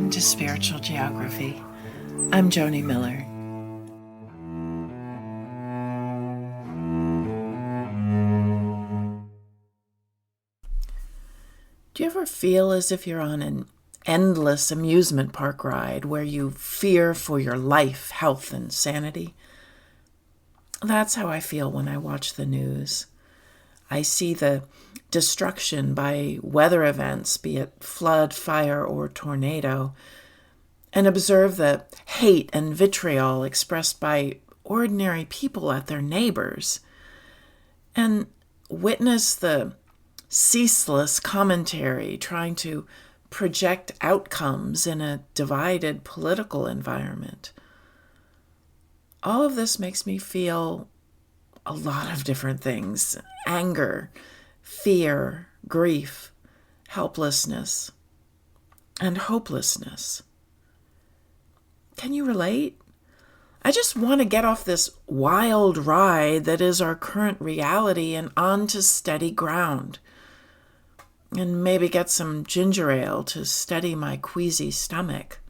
Welcome to Spiritual Geography. I'm Joni Miller. Do you ever feel as if you're on an endless amusement park ride where you fear for your life, health, and sanity? That's how I feel when I watch the news. I see the destruction by weather events, be it flood, fire, or tornado, and observe the hate and vitriol expressed by ordinary people at their neighbors, and witness the ceaseless commentary trying to project outcomes in a divided political environment. All of this makes me feel a lot of different things: anger, fear, grief, helplessness, and hopelessness. Can you relate? I just want to get off this wild ride that is our current reality and onto steady ground. And maybe get some ginger ale to steady my queasy stomach.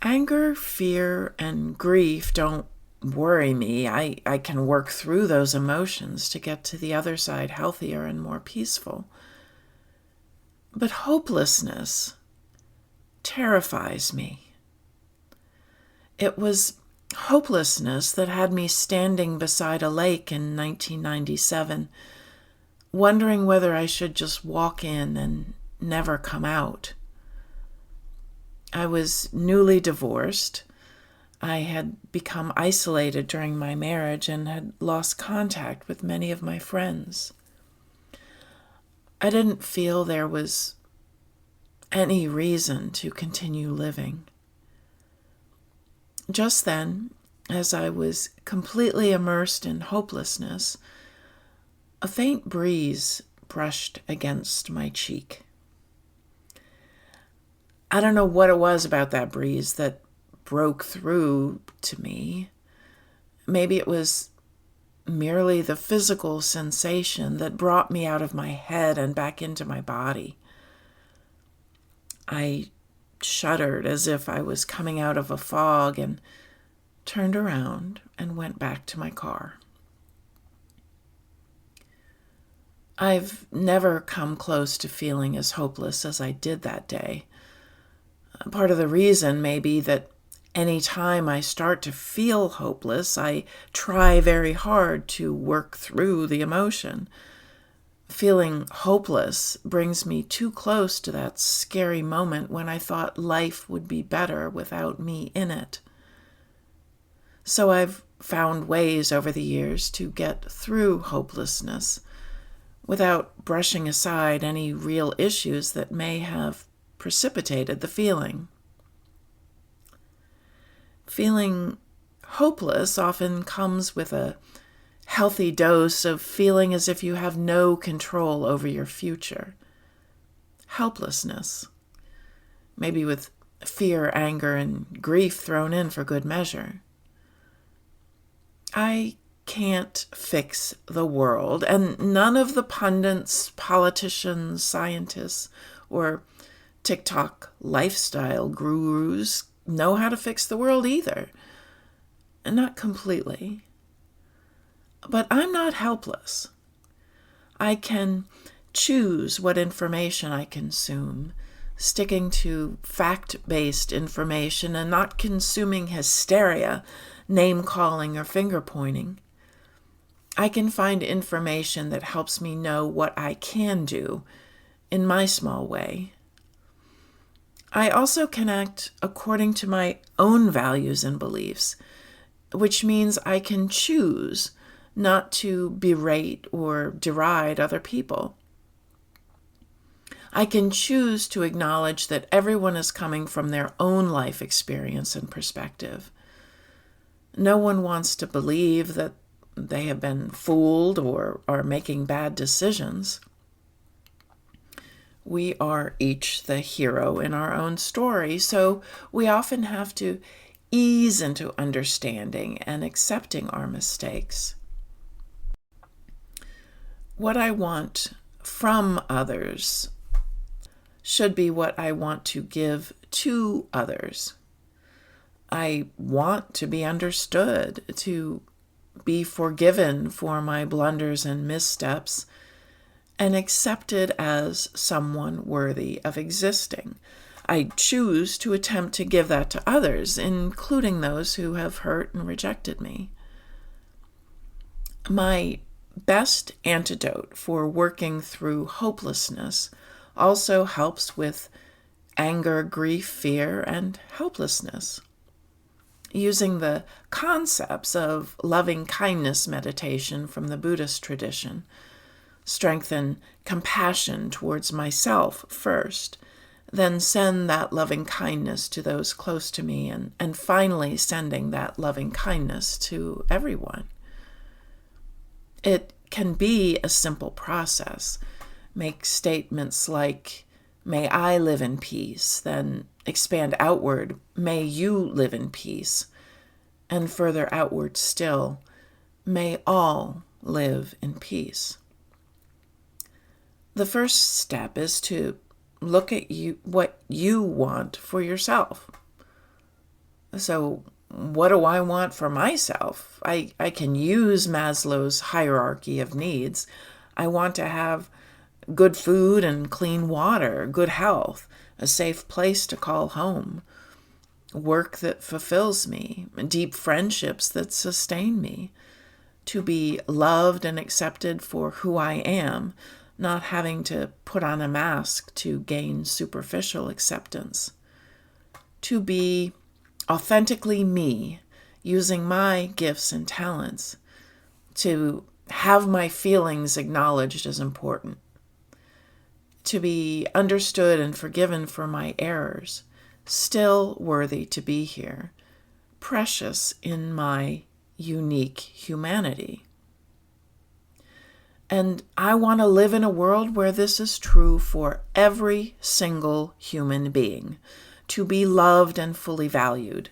Anger, fear, and grief don't worry me. I can work through those emotions to get to the other side healthier and more peaceful. But hopelessness terrifies me. It was hopelessness that had me standing beside a lake in 1997, wondering whether I should just walk in and never come out. I was newly divorced. I had become isolated during my marriage and had lost contact with many of my friends. I didn't feel there was any reason to continue living. Just then, as I was completely immersed in hopelessness, a faint breeze brushed against my cheek. I don't know what it was about that breeze that broke through to me. Maybe it was merely the physical sensation that brought me out of my head and back into my body. I shuddered as if I was coming out of a fog and turned around and went back to my car. I've never come close to feeling as hopeless as I did that day. Part of the reason may be that any time I start to feel hopeless, I try very hard to work through the emotion. Feeling hopeless brings me too close to that scary moment when I thought life would be better without me in it. So I've found ways over the years to get through hopelessness without brushing aside any real issues that may have precipitated the feeling. Feeling hopeless often comes with a healthy dose of feeling as if you have no control over your future. Helplessness, maybe with fear, anger, and grief thrown in for good measure. I can't fix the world, and none of the pundits, politicians, scientists, or TikTok lifestyle gurus know how to fix the world either. And not completely. But I'm not helpless. I can choose what information I consume, sticking to fact-based information and not consuming hysteria, name-calling, or finger-pointing. I can find information that helps me know what I can do in my small way. I also can act according to my own values and beliefs, which means I can choose not to berate or deride other people. I can choose to acknowledge that everyone is coming from their own life experience and perspective. No one wants to believe that they have been fooled or are making bad decisions. We are each the hero in our own story, so we often have to ease into understanding and accepting our mistakes. What I want from others should be what I want to give to others. I want to be understood, to be forgiven for my blunders and missteps, and accepted as someone worthy of existing. I choose to attempt to give that to others, including those who have hurt and rejected me. My best antidote for working through hopelessness also helps with anger, grief, fear, and helplessness. Using the concepts of loving kindness meditation from the Buddhist tradition, strengthen compassion towards myself first, then send that loving kindness to those close to me, and finally sending that loving kindness to everyone. It can be a simple process. Make statements like, may I live in peace, then expand outward, may you live in peace, and further outward still, may all live in peace. The first step is to look at what you want for yourself. So what do I want for myself? I can use Maslow's hierarchy of needs. I want to have good food and clean water, good health, a safe place to call home, work that fulfills me, deep friendships that sustain me, to be loved and accepted for who I am, not having to put on a mask to gain superficial acceptance, to be authentically me, using my gifts and talents, to have my feelings acknowledged as important, to be understood and forgiven for my errors, still worthy to be here, precious in my unique humanity. And I want to live in a world where this is true for every single human being, to be loved and fully valued,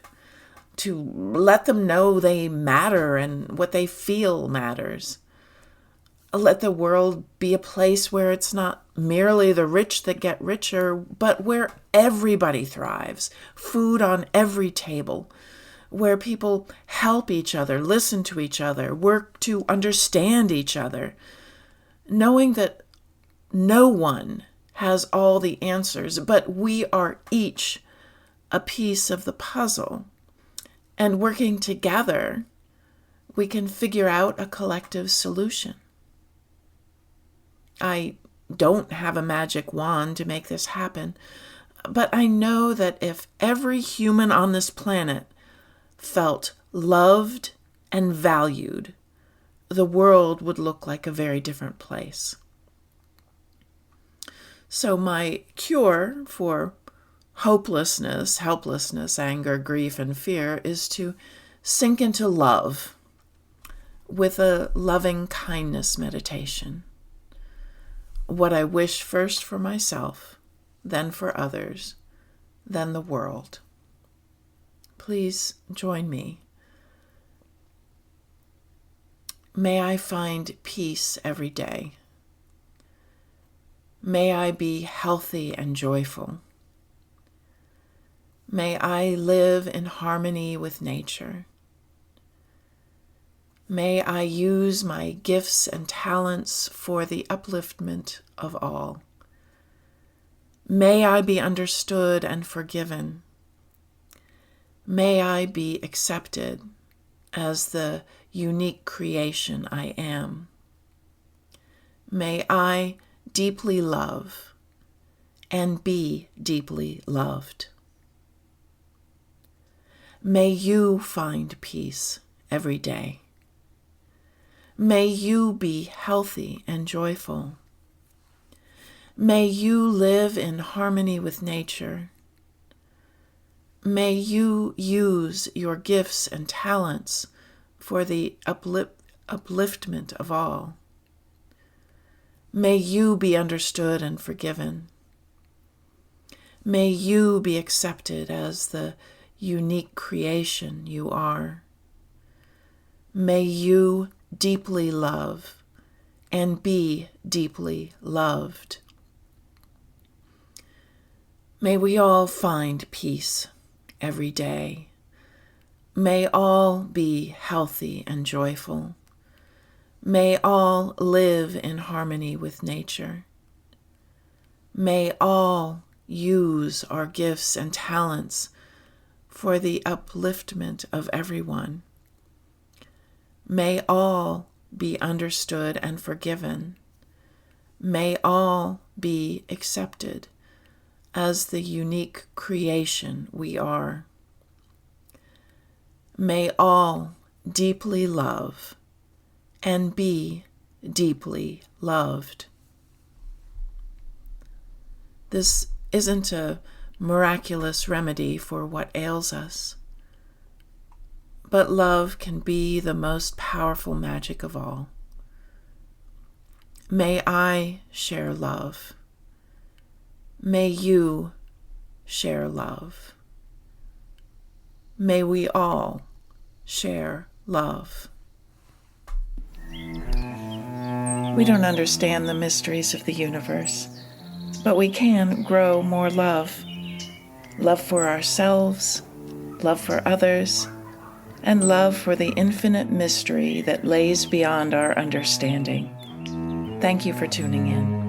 to let them know they matter and what they feel matters. Let the world be a place where it's not merely the rich that get richer, but where everybody thrives, food on every table, where people help each other, listen to each other, work to understand each other, knowing that no one has all the answers, but we are each a piece of the puzzle. And working together, we can figure out a collective solution. I don't have a magic wand to make this happen, but I know that if every human on this planet felt loved and valued, the world would look like a very different place. So my cure for hopelessness, helplessness, anger, grief, and fear is to sink into love with a loving kindness meditation. What I wish first for myself, then for others, then the world. Please join me. May I find peace every day. May I be healthy and joyful. May I live in harmony with nature. May I use my gifts and talents for the upliftment of all. May I be understood and forgiven. May I be accepted as the unique creation I am. May I deeply love and be deeply loved. May you find peace every day. May you be healthy and joyful. May you live in harmony with nature. May you use your gifts and talents for the upliftment of all. May you be understood and forgiven. May you be accepted as the unique creation you are. May you deeply love and be deeply loved. May we all find peace every day. May all be healthy and joyful. May all live in harmony with nature. May all use our gifts and talents for the upliftment of everyone. May all be understood and forgiven. May all be accepted as the unique creation we are. May all deeply love and be deeply loved. This isn't a miraculous remedy for what ails us, but love can be the most powerful magic of all. May I share love. May you share love. May we all share love. We don't understand the mysteries of the universe, but we can grow more love. Love for ourselves, love for others, and love for the infinite mystery that lays beyond our understanding. Thank you for tuning in.